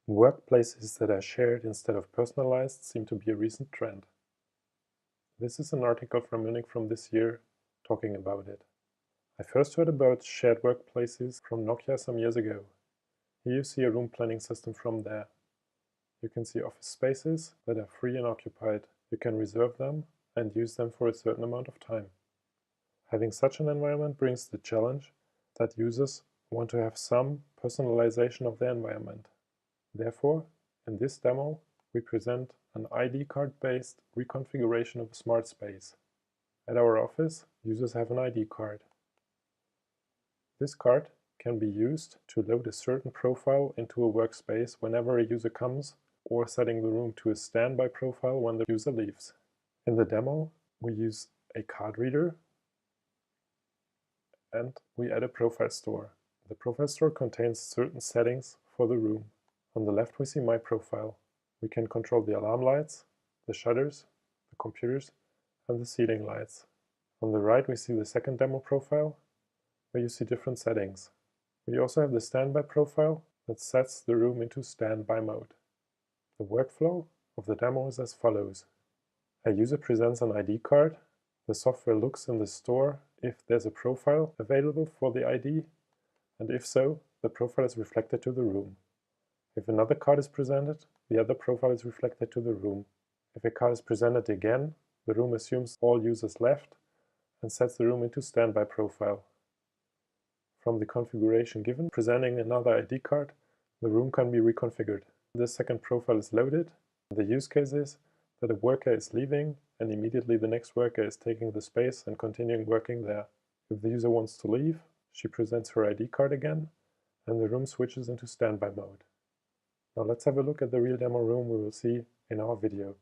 Workplaces that are shared instead of personalized seem to be a recent trend. This is an article from Munich from this year talking about it. I first heard about shared workplaces from Nokia some years ago. Here you see a room planning system from there. You can see office spaces that are free and occupied. You can reserve them and use them for a certain amount of time. Having such an environment brings the challenge that users want to have some personalization of their environment. Therefore, in this demo, we present an ID card-based reconfiguration of a smart space. At our office, users have an ID card. This card can be used to load a certain profile into a workspace whenever a user comes, or setting the room to a standby profile when the user leaves. In the demo, we use a card reader and we add a profile store. The profile store contains certain settings for the room. On the left we see My Profile. We can control the alarm lights, the shutters, the computers, and the ceiling lights. On the right we see the second demo profile, where you see different settings. We also have the standby profile that sets the room into standby mode. The workflow of the demo is as follows. A user presents an ID card. The software looks in the store if there's a profile available for the ID, and if so, the profile is reflected to the room. If another card is presented, the other profile is reflected to the room. If a card is presented again, the room assumes all users left and sets the room into standby profile. From the configuration given, presenting another ID card, the room can be reconfigured. The second profile is loaded. The use case is that a worker is leaving and immediately the next worker is taking the space and continuing working there. If the user wants to leave, she presents her ID card again and the room switches into standby mode. Now let's have a look at the real demo room we will see in our video.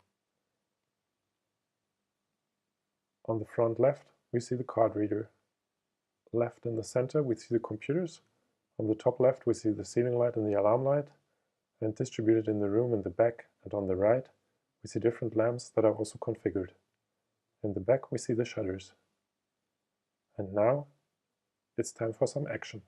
On the front left, we see the card reader. Left in the center, we see the computers. On the top left, we see the ceiling light and the alarm light. And distributed in the room in the back and on the right, we see different lamps that are also configured. In the back, we see the shutters. And now, it's time for some action.